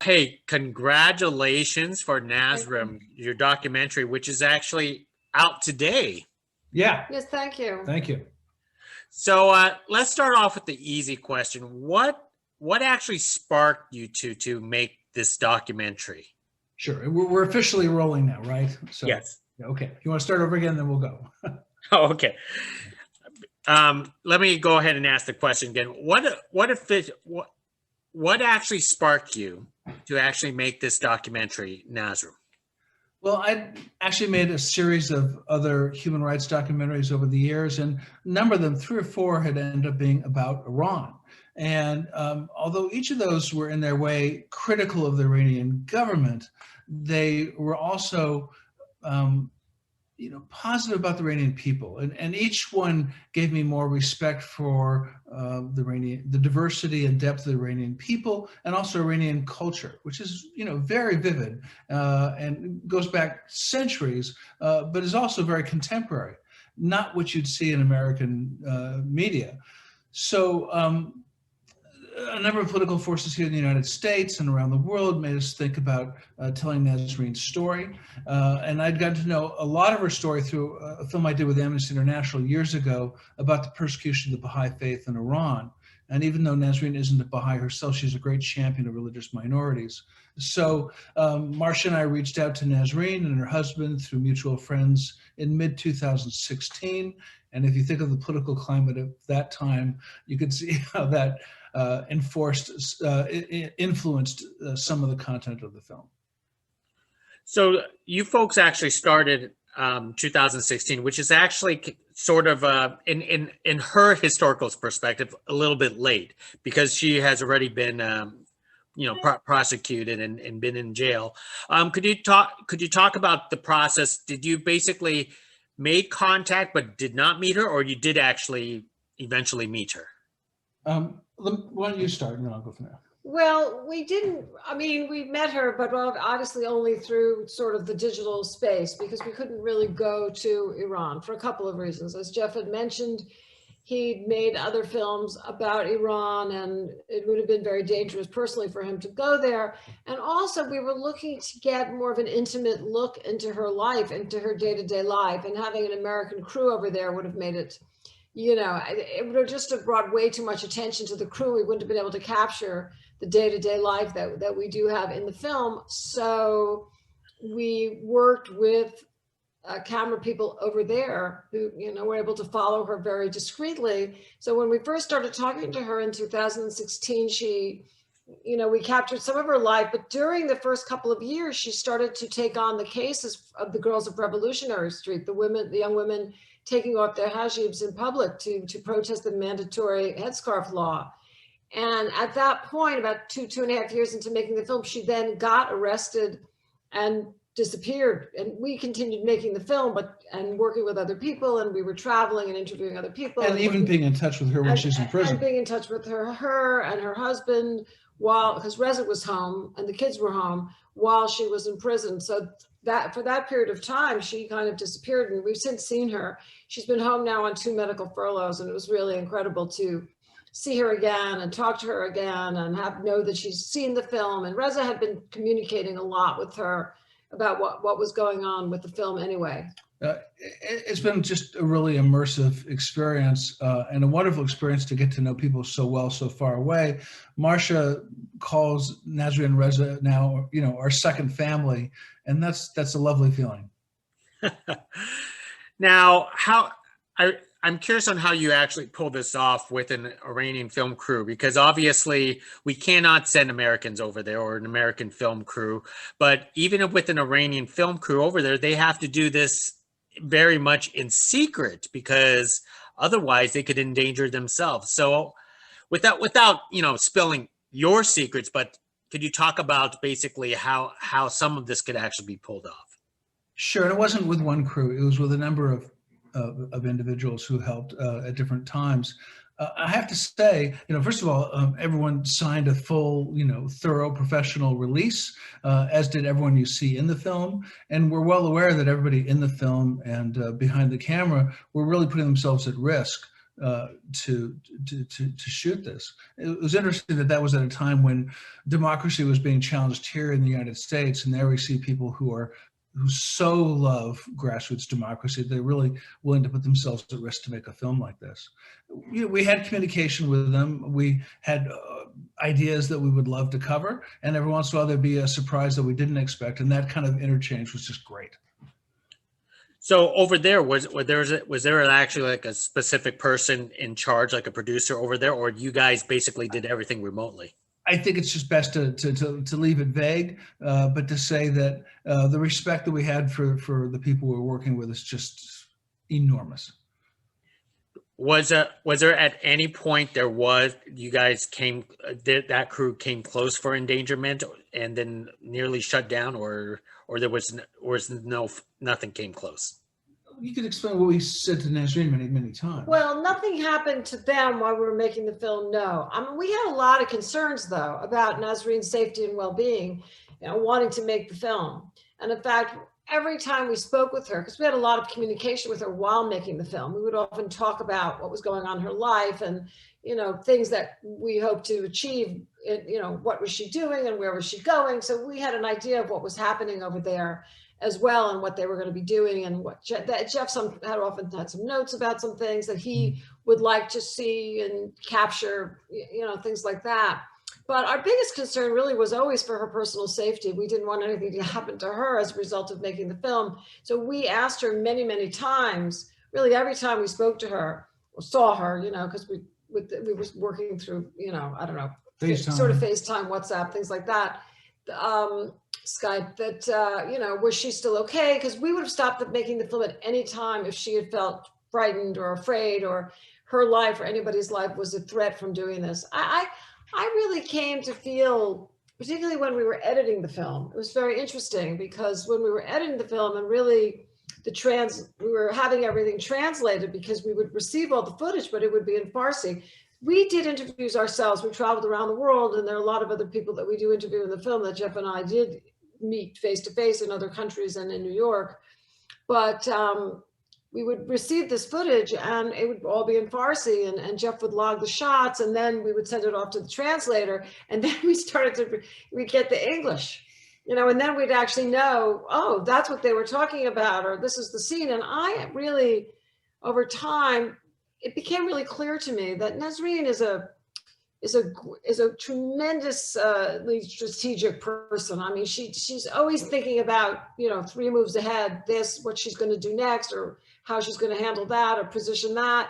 Hey, congratulations for Nasrin, your documentary, which is actually out today. Yeah. Yes, thank you. Thank you. So let's start off with the easy question. What actually sparked you to make this documentary? Sure. We're officially rolling now, right? So, Yes. Okay. If you want to start over again, then we'll go. Oh, okay. Let me go ahead and ask the question again. What actually sparked you to actually make this documentary, Nasrin? Well, I actually made a series of other human rights documentaries over the years, and a number of them, 3 or 4, had ended up being about Iran. And although each of those were in their way critical of the Iranian government, they were also positive about the Iranian people, and each one gave me more respect for the diversity and depth of the Iranian people, and also Iranian culture, which is very vivid and goes back centuries, but is also very contemporary, not what you'd see in American media. So a number of political forces here in the United States and around the world made us think about telling Nasrin's story. And I'd gotten to know a lot of her story through a film I did with Amnesty International years ago about the persecution of the Baha'i faith in Iran. And even though Nasrin isn't a Baha'i herself, she's a great champion of religious minorities. So Marcia and I reached out to Nasrin and her husband through mutual friends in mid-2016. And if you think of the political climate of that time, you could see how that influenced some of the content of the film. So you folks actually started 2016, which is actually sort of in her historical perspective a little bit late, because she has already been prosecuted and been in jail. Could you talk about the process? Did you basically make contact but did not meet her, or you did actually eventually meet her? Why don't you start and then I'll go from there. Well, we didn't, we met her, but obviously only through sort of the digital space, because we couldn't really go to Iran for a couple of reasons. As Jeff had mentioned, he made other films about Iran, and it would have been very dangerous personally for him to go there. And also we were looking to get more of an intimate look into her life, into her day-to-day life, and having an American crew over there would have made it, it would have just have brought way too much attention to the crew. We wouldn't have been able to capture the day-to-day life that we do have in the film. So we worked with camera people over there who, were able to follow her very discreetly. So when we first started talking to her in 2016, she, we captured some of her life, but during the first couple of years, she started to take on the cases of the girls of Revolutionary Street, the young women taking off their hijabs in public to protest the mandatory headscarf law. And at that point, about two and a half years into making the film, she then got arrested and disappeared. And we continued making the film, and working with other people, and we were traveling and interviewing other people. And even being in touch with her when she's in prison. And being in touch with her and her husband, because Reza was home and the kids were home while she was in prison. So that for that period of time, she kind of disappeared, and we've since seen her. She's been home now on 2 medical furloughs, and it was really incredible to see her again and talk to her again and know that she's seen the film. And Reza had been communicating a lot with her about what was going on with the film anyway. It's been just a really immersive experience and a wonderful experience to get to know people so well, so far away. Marcia calls Nasrin and Reza now, our second family, and that's a lovely feeling. Now, I'm curious on how you actually pull this off with an Iranian film crew, because obviously we cannot send Americans over there or an American film crew, but even with an Iranian film crew over there, they have to do this very much in secret, because otherwise they could endanger themselves. So without spilling your secrets, but could you talk about basically how some of this could actually be pulled off? Sure. And it wasn't with one crew. It was with a number of individuals who helped at different times. I have to say, first of all, everyone signed a full, thorough professional release, as did everyone you see in the film. And we're well aware that everybody in the film and behind the camera were really putting themselves at risk to shoot this. It was interesting that was at a time when democracy was being challenged here in the United States, and there we see people who so love grassroots democracy, they're really willing to put themselves at risk to make a film like this. We had communication with them. We had ideas that we would love to cover, and every once in a while there'd be a surprise that we didn't expect, and that kind of interchange was just great. So over there, was there actually like a specific person in charge, like a producer over there, or you guys basically did everything remotely? I think it's just best to leave it vague, but to say that the respect that we had for the people we're working with is just enormous. Was there at any point you guys that crew came close for endangerment and then nearly shut down, or there was nothing came close? You could explain what we said to Nasrin many times. Well, nothing happened to them while we were making the film, no. I mean, we had a lot of concerns, though, about Nasrin's safety and well-being, wanting to make the film. And in fact, every time we spoke with her, because we had a lot of communication with her while making the film, we would often talk about what was going on in her life and, things that we hoped to achieve, what was she doing and where was she going? So we had an idea of what was happening over there as well, and what they were going to be doing, and what Jeff had often had some notes about some things that he would like to see and capture, things like that. But our biggest concern really was always for her personal safety. We didn't want anything to happen to her as a result of making the film. So we asked her many times, really every time we spoke to her or saw her, because we were working through, I don't know, FaceTime. Sort of FaceTime, WhatsApp, things like that. Skype, that, was she still okay? Because we would have stopped making the film at any time if she had felt frightened or afraid, or her life or anybody's life was a threat from doing this. I really came to feel, particularly when we were editing the film, it was very interesting, because when we were editing the film and really we were having everything translated, because we would receive all the footage, but it would be in Farsi. We did interviews ourselves. We traveled around the world, and there are a lot of other people that we do interview in the film that Jeff and I did meet face to face in other countries and in New York. But we would receive this footage, and it would all be in Farsi, and Jeff would log the shots, and then we would send it off to the translator, and then we'd get the English, and then we'd actually know, oh, that's what they were talking about, or this is the scene. And I really, over time, it became really clear to me that Nasrin is a tremendously strategic person. I mean, she's always thinking about, 3 moves ahead, what she's going to do next, or how she's going to handle that or position that.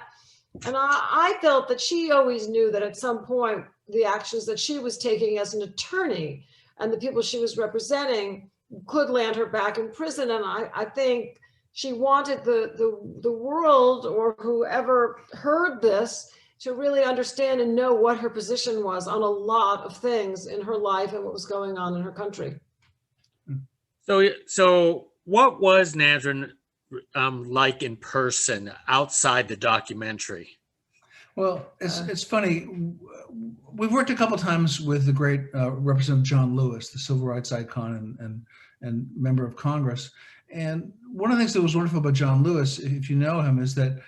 And I felt that she always knew that at some point, the actions that she was taking as an attorney and the people she was representing could land her back in prison. And I think she wanted the world, or whoever heard this, to really understand and know what her position was on a lot of things in her life and what was going on in her country. So what was Nasrin like in person outside the documentary? Well, it's funny. We've worked a couple times with the great Representative John Lewis, the civil rights icon and member of Congress. And one of the things that was wonderful about John Lewis, if you know him, is that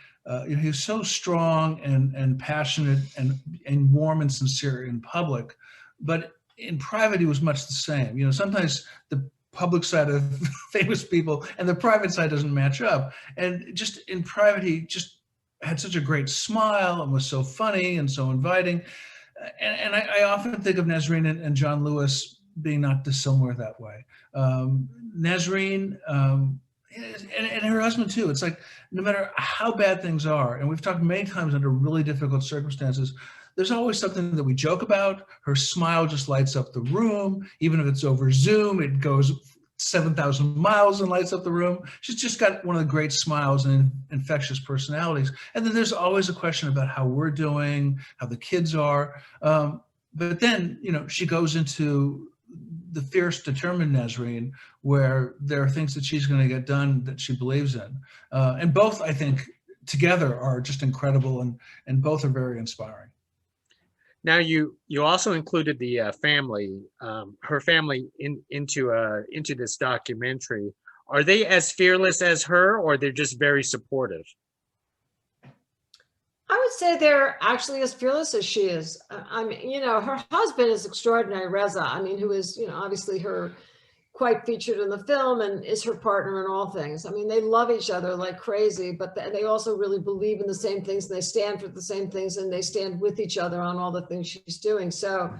he was so strong and passionate and warm and sincere in public, but in private he was much the same. Sometimes the public side of famous people and the private side doesn't match up. And just in private, he just had such a great smile and was so funny and so inviting. And I often think of Nasrin and John Lewis being not dissimilar that way. Nasrin and her husband too. It's like, no matter how bad things are, and we've talked many times under really difficult circumstances, there's always something that we joke about. Her smile just lights up the room. Even if it's over Zoom, it goes 7,000 miles and lights up the room. She's just got one of the great smiles and infectious personalities. And then there's always a question about how we're doing, how the kids are. But then, she goes into the fierce, determined Nasrin, where there are things that she's going to get done that she believes in. And both, I think, together are just incredible, and both are very inspiring. Now, you also included the family, her family, into this documentary. Are they as fearless as her, or they're just very supportive? I would say they're actually as fearless as she is. I mean, her husband is extraordinary, Reza. I mean, who is, obviously her quite featured in the film and is her partner in all things. I mean, they love each other like crazy, but they also really believe in the same things, and they stand for the same things, and they stand with each other on all the things she's doing. So,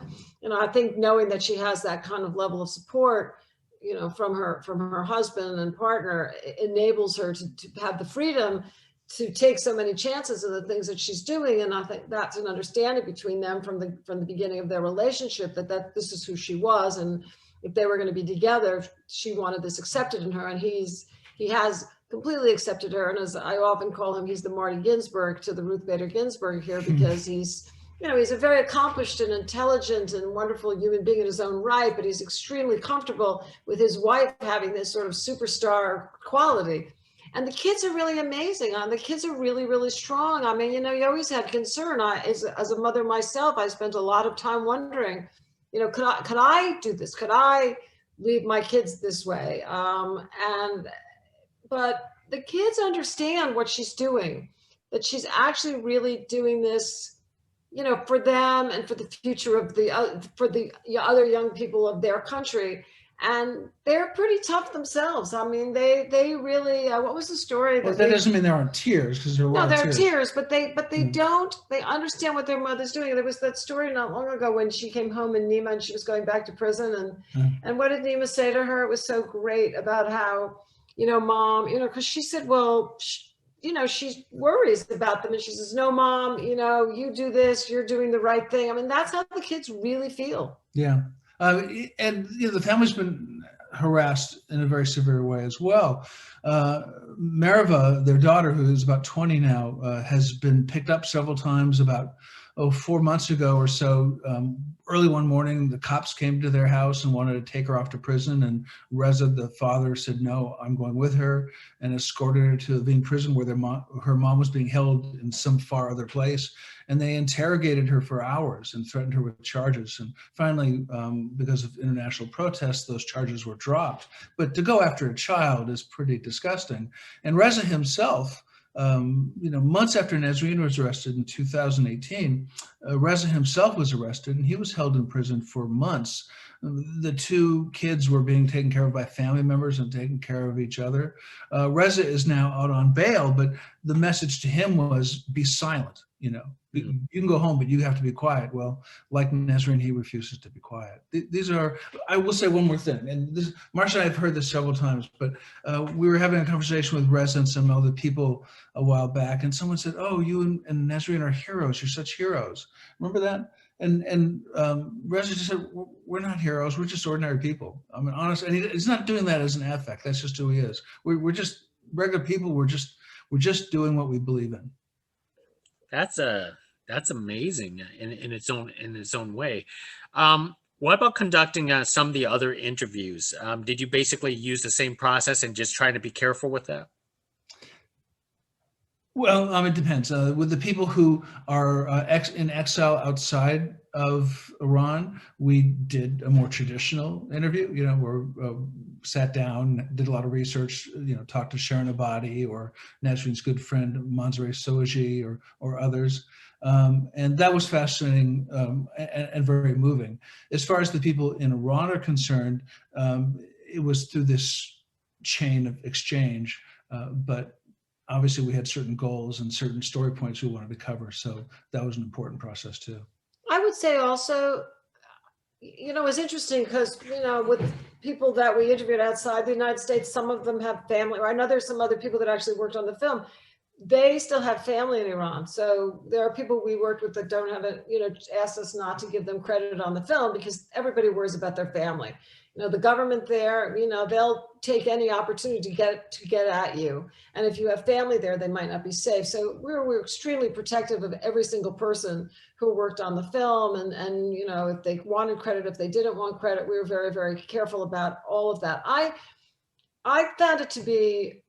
I think knowing that she has that kind of level of support, from her husband and partner, enables her to have the freedom to take so many chances of the things that she's doing. And I think that's an understanding between them from the beginning of their relationship, that this is who she was, and if they were going to be together, she wanted this accepted in her, and he has completely accepted her. And as I often call him, he's the Marty Ginsburg to the Ruth Bader Ginsburg here, because he's a very accomplished and intelligent and wonderful human being in his own right, but he's extremely comfortable with his wife having this sort of superstar quality. And the kids are really amazing. The kids are really, really strong. I mean, you always had concern. As a mother myself, I spent a lot of time wondering, could I do this? Could I leave my kids this way? But the kids understand what she's doing, that she's actually really doing this, for them and for the future of for the other young people of their country. And they're pretty tough themselves. I mean, they really, what was the story? Well, that doesn't mean there aren't tears, because there are tears, but they understand what their mother's doing. There was that story not long ago when she came home in Nima and she was going back to prison. And what did Nima say to her? It was so great about how, mom, because she said, well, she worries about them. And she says, no, mom, you do this, you're doing the right thing. I mean, that's how the kids really feel. Yeah. And the family's been harassed in a very severe way as well. Mariva, their daughter, who is about 20 now, has been picked up several times. About 4 months ago or so, early one morning, the cops came to their house and wanted to take her off to prison. And Reza, the father, said, no, I'm going with her, and escorted her to the prison where her mom was being held in some far other place. And they interrogated her for hours and threatened her with charges. And finally, because of international protests, those charges were dropped. But to go after a child is pretty disgusting. And Reza himself, months after Nasrin was arrested in 2018, Reza himself was arrested, and he was held in prison for months. The two kids were being taken care of by family members and taking care of each other. Reza is now out on bail, but the message to him was, be silent. You can go home, but you have to be quiet. Well, like Nasrin, he refuses to be quiet. These are, I will say one more thing, and this, Marcia and I have heard this several times, but we were having a conversation with Reza and some other people a while back, and someone said, oh, you and Nasrin are heroes. You're such heroes. Remember that? And Reza just said, we're not heroes. We're just ordinary people. I mean, honestly, and he's not doing that as an affect. That's just who he is. We're just regular people. We're just doing what we believe in. That's amazing in its own way. What about conducting some of the other interviews? Did you basically use the same process and just trying to be careful with that? Well, it depends. With the people who are in exile outside of Iran, we did a more traditional interview. Where sat down, did a lot of research. Talked to Shirin Ebadi or Nasrin's good friend Mansour Soji or others, and that was fascinating and very moving. As far as the people in Iran are concerned, it was through this chain of exchange, but obviously we had certain goals and certain story points we wanted to cover. So that was an important process too. I would say also, it's interesting because, with people that we interviewed outside the United States, some of them have family, or I know there's some other people that actually worked on the film. They still have family in Iran. So there are people we worked with that don't have it, asked us not to give them credit on the film because everybody worries about their family. The government there, they'll take any opportunity to get at you. And if you have family there, they might not be safe. So we're extremely protective of every single person who worked on the film. And if they wanted credit, if they didn't want credit, we were very, very careful about all of that. I found it to be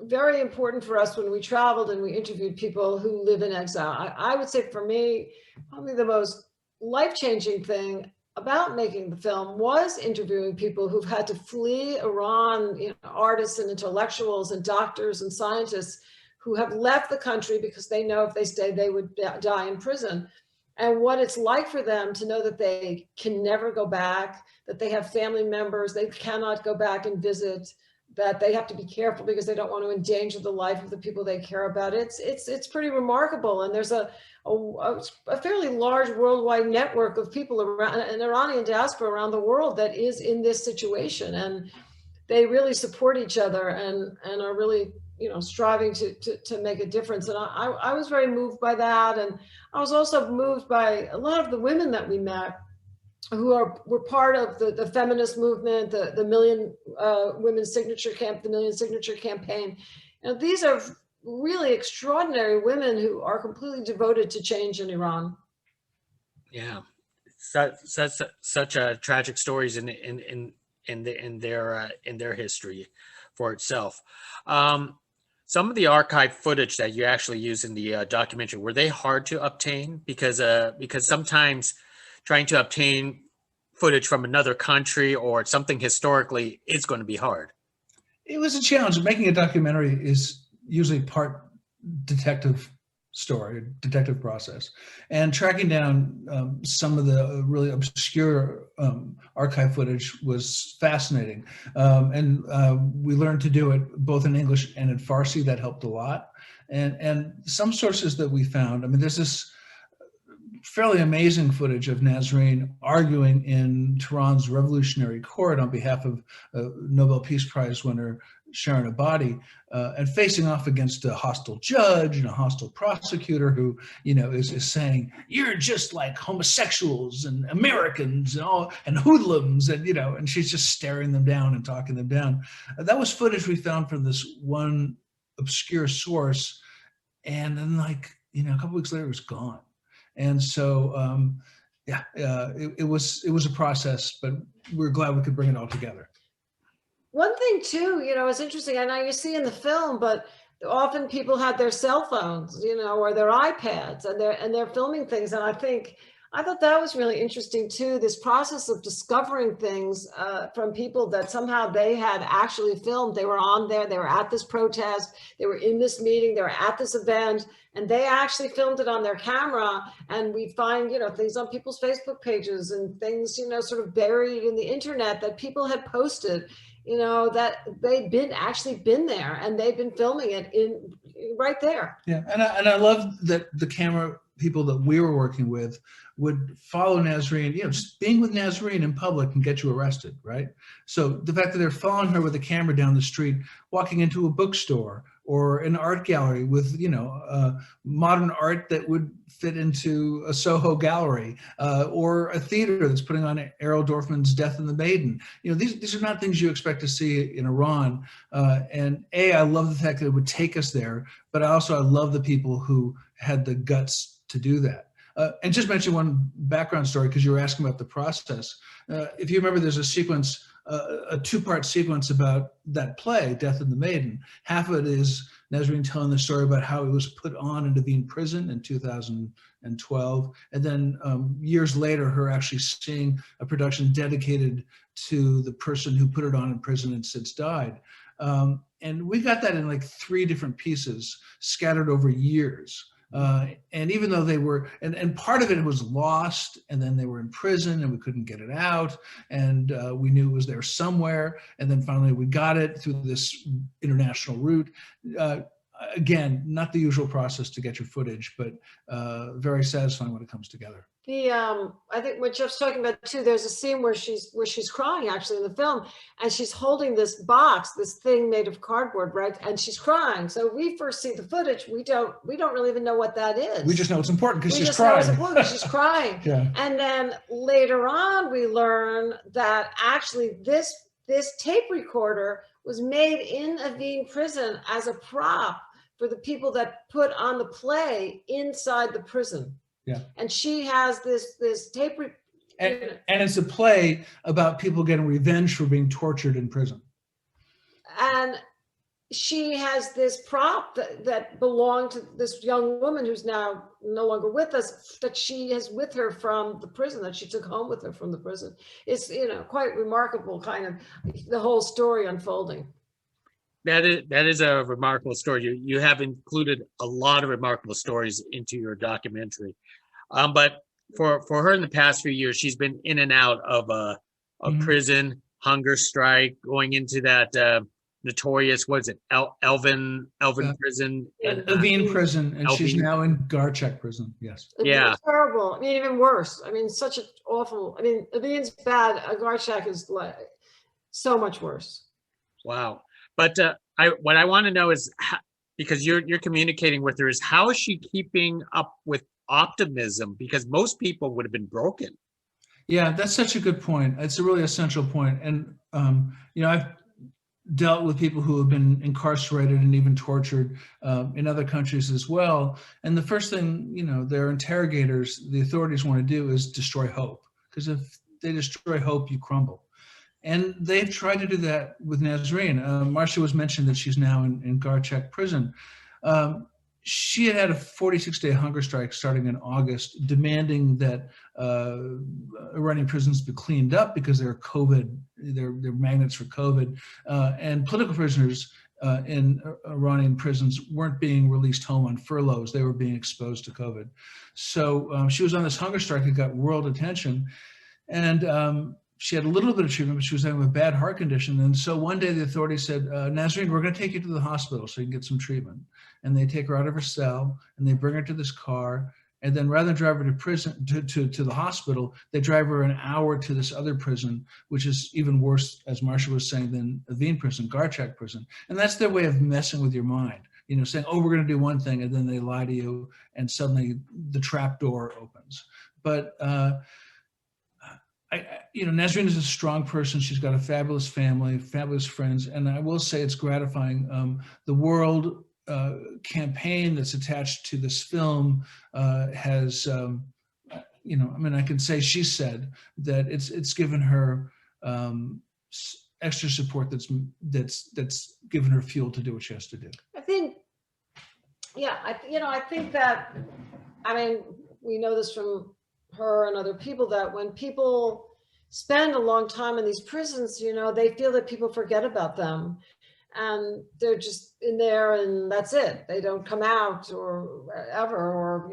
very important for us when we traveled and we interviewed people who live in exile. I would say for me, probably the most life-changing thing about making the film was interviewing people who've had to flee Iran, artists and intellectuals and doctors and scientists who have left the country because they know if they stay, they would die in prison. And what it's like for them to know that they can never go back, that they have family members, they cannot go back and visit, that they have to be careful because they don't want to endanger the life of the people they care about. It's pretty remarkable. And there's a fairly large worldwide network of people around, an Iranian diaspora around the world that is in this situation. And they really support each other and are really, you know, striving to make a difference. And I was very moved by that. And I was also moved by a lot of the women that we met who were part of the feminist movement, the Million Women's Signature Camp, the Million Signature Campaign. And these are really extraordinary women who are completely devoted to change in Iran. Yeah, such tragic stories in their history for itself. Some of the archive footage that you actually use in the documentary, were they hard to obtain? Because sometimes trying to obtain footage from another country or something historically is going to be hard. It was a challenge. Making a documentary is usually part detective story, detective process, and tracking down some of the really obscure archive footage was fascinating. And we learned to do it both in English and in Farsi. That helped a lot. And some sources that we found, I mean, there's this fairly amazing footage of Nasrin arguing in Tehran's Revolutionary Court on behalf of Nobel Peace Prize winner Shirin Ebadi, and facing off against a hostile judge and a hostile prosecutor who, you know, is saying, you're just like homosexuals and Americans and all, and hoodlums, and, you know, and she's just staring them down and talking them down. That was footage we found from this one obscure source. And then, like, you know, a couple weeks later, it was gone. And so, it was a process, but we're glad we could bring it all together. One thing too, you know, it's interesting. I know you see in the film, but often people had their cell phones, you know, or their iPads, and they're filming things. And I thought that was really interesting too. This process of discovering things from people that somehow they had actually filmed. They were on there. They were at this protest. They were in this meeting. They were at this event, and they actually filmed it on their camera. And we find, you know, things on people's Facebook pages and things, you know, sort of buried in the internet that people had posted, you know, that they'd actually been there and they'd been filming it right there. Yeah, and I love that the camera people that we were working with would follow Nasrin. You know, just being with Nasrin in public can get you arrested, right? So the fact that they're following her with a camera down the street, walking into a bookstore or an art gallery with, you know, modern art that would fit into a Soho gallery, or a theater that's putting on Errol Dorfman's Death and the Maiden. You know, these are not things you expect to see in Iran. And I love the fact that it would take us there, but I love the people who had the guts to do that. And just mention one background story, because you were asking about the process. If you remember, there's a sequence, a two-part sequence about that play, Death and the Maiden. Half of it is Nasrin telling the story about how it was put on in Devine prison in 2012. And then years later, her actually seeing a production dedicated to the person who put it on in prison and since died. And we got that in like 3 different pieces scattered over years. And even though they were, and part of it was lost, and then they were in prison and we couldn't get it out, and we knew it was there somewhere, and then finally we got it through this international route. Again, not the usual process to get your footage, but very satisfying when it comes together. I think what Jeff's talking about too, there's a scene where she's crying actually in the film, and she's holding this box, this thing made of cardboard, right? And she's crying. So we first see the footage, we don't really even know what that is. We just know it's important because she's crying. crying. It's important because she's crying. Yeah. And then later on, we learn that actually this tape recorder was made in Evin prison as a prop for the people that put on the play inside the prison. Yeah. And she has this tape. And it's a play about people getting revenge for being tortured in prison. And she has this prop that belonged to this young woman who's now no longer with us, that she has with her from the prison, that she took home with her from the prison. It's, you know, quite remarkable, kind of the whole story unfolding. that is a remarkable story. You have included a lot of remarkable stories into your documentary. But for her in the past few years, she's been in and out of a prison, hunger strike, going into that notorious, what is it, Elvin prison? Evin prison, and she's Elvin. now in Garchek prison. Yes. Yeah. Terrible. I mean, even worse. I mean, such an awful. I mean, Evin's bad. Garchek is like so much worse. Wow. But what I want to know is because you're communicating with her, is how is she keeping up with optimism? Because most people would have been broken. Yeah, that's such a good point. It's a really essential point. And, I've dealt with people who have been incarcerated and even tortured in other countries as well. And the first thing, their interrogators, the authorities want to do is destroy hope. Because if they destroy hope, you crumble. And they've tried to do that with Nasrin. Marcia was mentioned that she's now in Garchek prison. She had a 46-day hunger strike starting in August, demanding that Iranian prisons be cleaned up because they're magnets for COVID. And political prisoners in Iranian prisons weren't being released home on furloughs. They were being exposed to COVID. So she was on this hunger strike that got world attention. And she had a little bit of treatment, but she was having a bad heart condition. And so one day the authorities said, Nasrin, we're going to take you to the hospital so you can get some treatment. And they take her out of her cell and they bring her to this car. And then rather than drive her to prison, to the hospital, they drive her an hour to this other prison, which is even worse, as Marcia was saying, than Evin prison, Garchek prison. And that's their way of messing with your mind, saying, oh, we're going to do one thing. And then they lie to you and suddenly the trap door opens. But, Nasrin is a strong person. She's got a fabulous family, fabulous friends. And I will say it's gratifying. The world campaign that's attached to this film has, I can say she said that it's given her extra support that's given her fuel to do what she has to do. I think, I think that, we know this from her and other people, that when people spend a long time in these prisons, they feel that people forget about them and they're just in there and that's it. They don't come out or ever, or,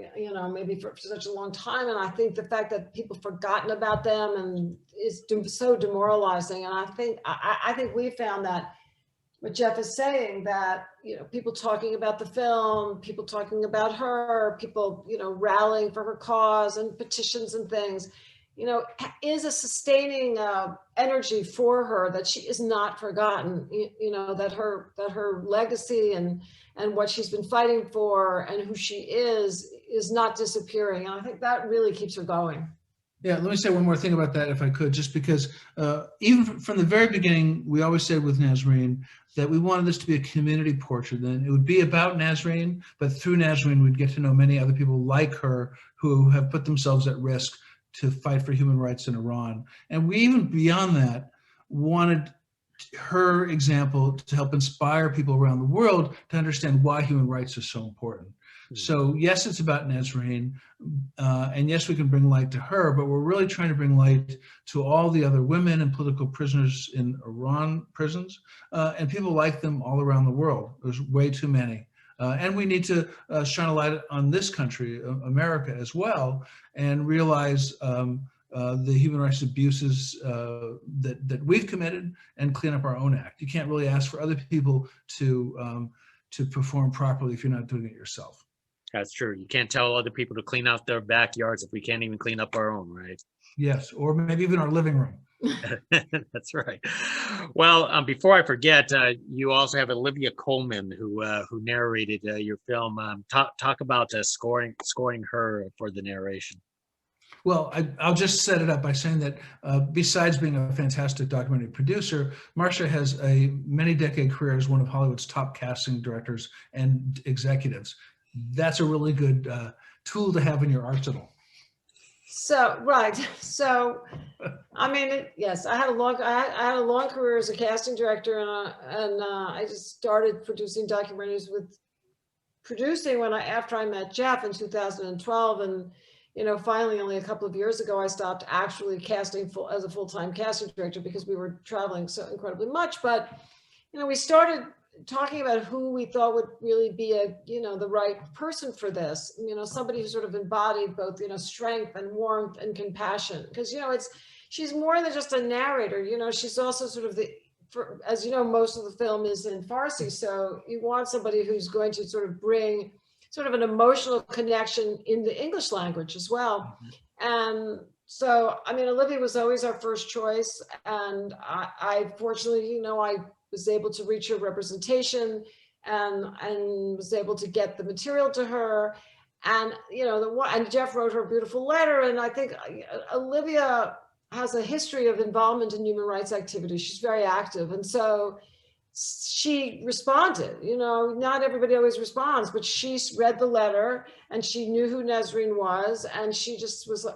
maybe for such a long time. And I think the fact that people forgotten about them and is so demoralizing. And I think we found that what Jeff is saying, that, people talking about the film, people talking about her, people, rallying for her cause and petitions and things, is a sustaining energy for her, that she is not forgotten, that her legacy and what she's been fighting for and who she is not disappearing. And I think that really keeps her going. Yeah, let me say one more thing about that, if I could, just because even from the very beginning, we always said with Nasrin that we wanted this to be a community portrait. Then it would be about Nasrin, but through Nasrin, we'd get to know many other people like her who have put themselves at risk to fight for human rights in Iran. And we even beyond that wanted her example to help inspire people around the world to understand why human rights are so important. So yes, it's about Nasrin, and yes, we can bring light to her, but we're really trying to bring light to all the other women and political prisoners in Iran prisons, and people like them all around the world. There's way too many. And we need to shine a light on this country, America, as well, and realize the human rights abuses that we've committed and clean up our own act. You can't really ask for other people to perform properly if you're not doing it yourself. That's true. You can't tell other people to clean out their backyards if we can't even clean up our own, right? Yes, or maybe even our living room. That's right. Well, before I forget, you also have Olivia Colman who narrated your film. Talk about scoring her for the narration. Well, I'll just set it up by saying that besides being a fantastic documentary producer, Marcia has a many-decade career as one of Hollywood's top casting directors and executives. That's a really good tool to have in your arsenal. So, right. So, yes, I had a long career as a casting director, and I just started producing documentaries after I met Jeff in 2012, and finally, only a couple of years ago, I stopped actually casting as a full-time casting director because we were traveling so incredibly much. But we started talking about who we thought would really be a, the right person for this, somebody who sort of embodied both, strength and warmth and compassion. Because, she's more than just a narrator, she's also sort of as you know, most of the film is in Farsi. So you want somebody who's going to sort of bring sort of an emotional connection in the English language as well. And so, I mean, Olivia was always our first choice. And I fortunately, I was able to reach her representation and was able to get the material to her. And, and Jeff wrote her a beautiful letter. And I think Olivia has a history of involvement in human rights activities. She's very active. And so she responded, not everybody always responds, but she read the letter and she knew who Nasrin was. And she just was,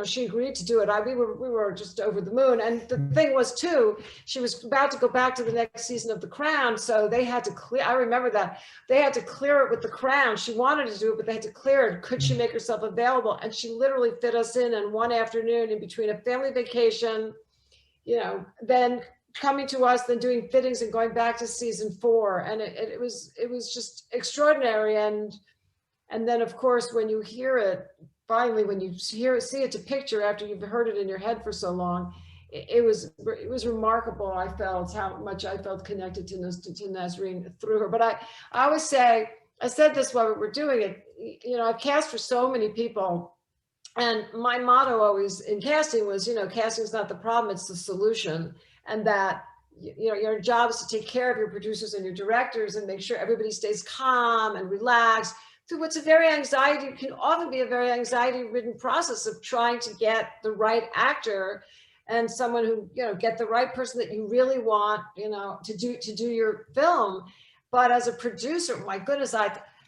she agreed to do it. We were just over the moon. And the thing was too, she was about to go back to the next season of The Crown. So they had to clear, I remember that, they had to clear it with The Crown. She wanted to do it, but they had to clear it. Could she make herself available? And she literally fit us in one afternoon in between a family vacation, then coming to us, then doing fittings and going back to season 4. And it was just extraordinary. And then of course, when you hear it, finally, when you see it to picture after you've heard it in your head for so long, it was remarkable. I felt how much I felt connected to Nasrin through her. But I always say, I said this while we were doing it, I've cast for so many people. And my motto always in casting was, casting is not the problem, it's the solution. And that, your job is to take care of your producers and your directors and make sure everybody stays calm and relaxed through what's can often be a very anxiety-ridden process of trying to get the right actor and someone who, get the right person that you really want, to do your film. But as a producer, my goodness,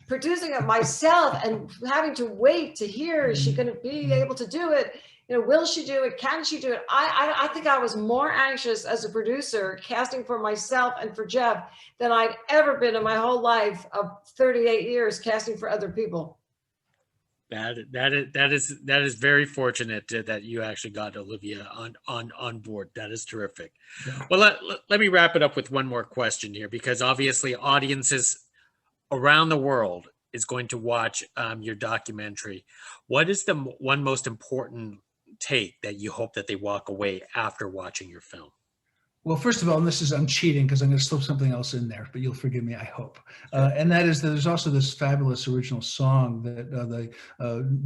producing it myself and having to wait to hear, is she going to be able to do it? Will she do it? Can she do it? I think I was more anxious as a producer casting for myself and for Jeff than I'd ever been in my whole life of 38 years casting for other people. That is very fortunate that you actually got Olivia on board. That is terrific. Yeah. Well, let me wrap it up with one more question here, because obviously audiences around the world is going to watch your documentary. What is the one most important take that you hope that they walk away after watching your film? Well, first of all, and I'm cheating because I'm going to slip something else in there, but you'll forgive me, I hope. And that is that there's also this fabulous original song that the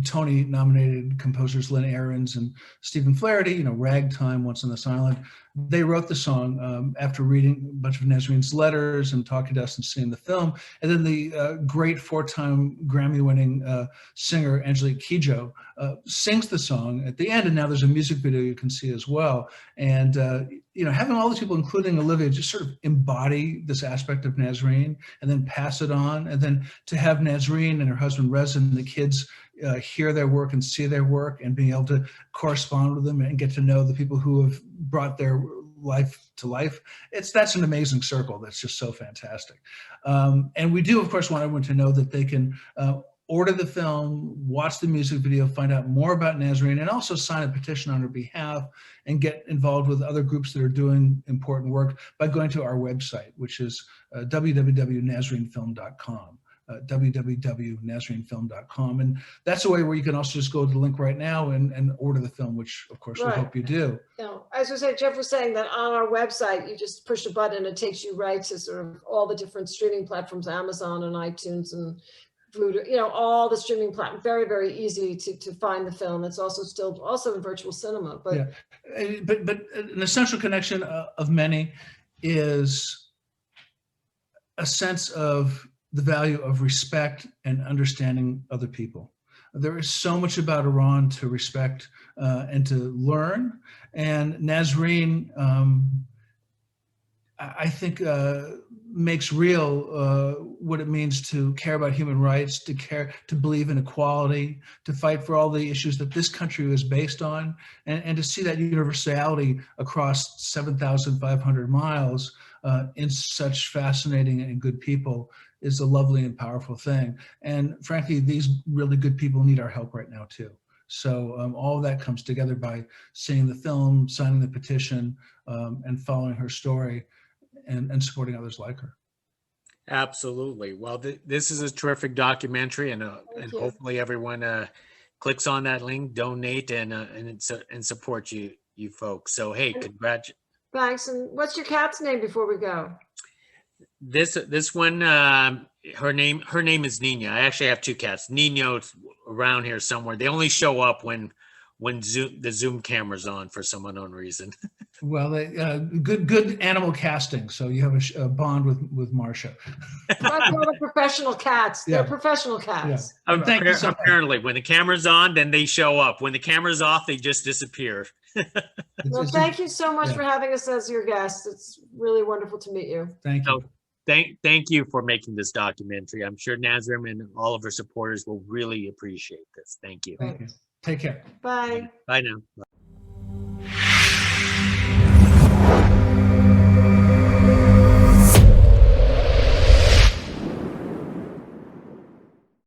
Tony-nominated composers Lynn Ahrens and Stephen Flaherty, Ragtime, Once on This Island, they wrote the song after reading a bunch of Nasrin's letters and talking to us and seeing the film. And then the great 4-time Grammy-winning singer Angelique Kidjo sings the song at the end, and now there's a music video you can see as well. And having all these people, including Olivia, just sort of embody this aspect of Nasrin and then pass it on, and then to have Nasrin and her husband Reza and the kids hear their work and see their work and being able to correspond with them and get to know the people who have brought their life to life. That's an amazing circle. That's just so fantastic. And we do, of course, want everyone to know that they can order the film, watch the music video, find out more about Nasrin, and also sign a petition on her behalf and get involved with other groups that are doing important work by going to our website, which is www.nasrinfilm.com. www.nasrinfilm.com. And that's a way where you can also just go to the link right now and order the film, which of course we hope you do. As I said, Jeff was saying that on our website, you just push a button and it takes you right to sort of all the different streaming platforms, Amazon and iTunes and Vudu, all the streaming platforms. Very, very easy to find the film. It's also in virtual cinema. But yeah, but an essential connection of many is a sense of the value of respect and understanding other people. There is so much about Iran to respect and to learn. And Nasrin, I think, makes real what it means to care about human rights, to believe in equality, to fight for all the issues that this country is based on, and to see that universality across 7,500 miles in such fascinating and good people is a lovely and powerful thing. And frankly, these really good people need our help right now too. So all of that comes together by seeing the film, signing the petition, and following her story and supporting others like her. Absolutely. Well, this is a terrific documentary, and you. hopefully everyone clicks on that link, donate, and support you folks. So hey, Thanks. And what's your cat's name before we go? This one, her name is Nina. I actually have two cats. Nino's around here somewhere. They only show up when the Zoom camera's on for some unknown reason. Well, good animal casting. So you have a bond with Marcia. That's all the professional cats. Yeah. They're professional cats. Yeah. Thank you so much. Apparently, when the camera's on, then they show up. When the camera's off, they just disappear. Well, thank you so much for having us as your guest. It's really wonderful to meet you. Thank you. So, thank you for making this documentary. I'm sure Nasrin and all of her supporters will really appreciate this. Thank you. Thank you. Take care. Bye. Bye now. Bye.